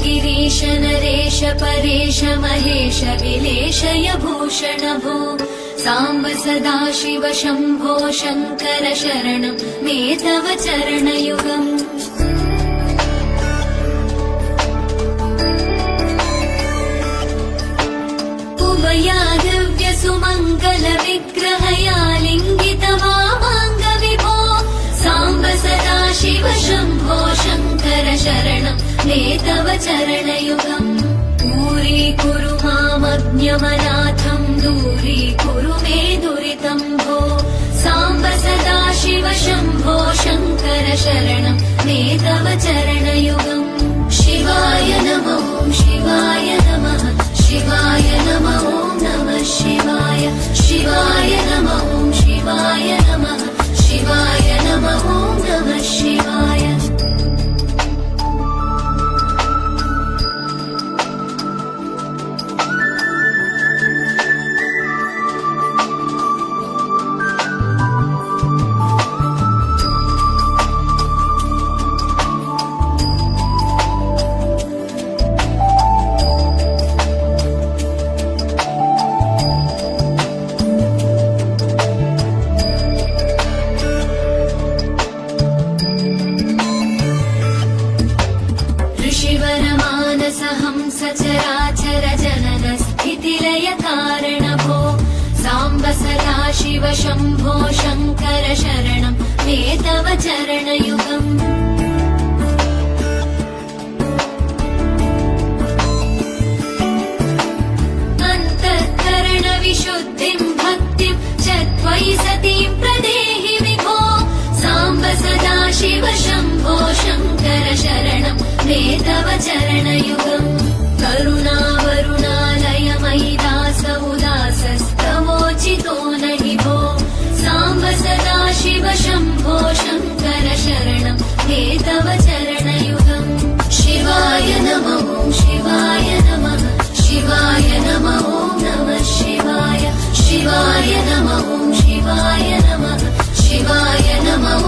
गिरीश नरेश परेश महेश विलेशय भूषण भो साम्ब सदाशिव शम्भो शङ्कर शरणं मे तव चरणयुगम् उभयादिव्य सुमङ्गल विग्रहया लिङ्गित वामाङ्ग विभो साम्ब सदाशिव शम्भो शङ्कर शरणं मे तव चरणयुगम् दूरीकुरु मामज्ञमनाथं दूरीकुरु मे दुरितं भो साम्ब सदाशिव शम्भो शङ्कर शरणं मे तव चरणयुगम् शिवाय नमः शिवाय नमः शिवाय नमः नमः शिवाय शिवाय नमः शिवाय नमः शिवाय नमः नमः शिवाय सचराचर जनन स्थितिलय कारण भो साम्ब सदाशिव शम्भो शङ्कर शरणं मे तव चरणयुगम् अन्तःकरण विशुद्धिं भक्तिं च त्वयि सतीं प्रदेहि विभो साम्ब सदाशिव शम्भो शङ्कर शरणं मे तव चरणयुगम् करुणावरुणालय मयि दास उदासस्तवोचितो नहि भो साम्ब सदाशिव शम्भो शङ्कर शरणं मे तव चरणयुगम् शिवाय नमः शिवाय नमः शिवाय नमः नमः शिवाय शिवाय नमः शिवाय नमः शिवाय नमः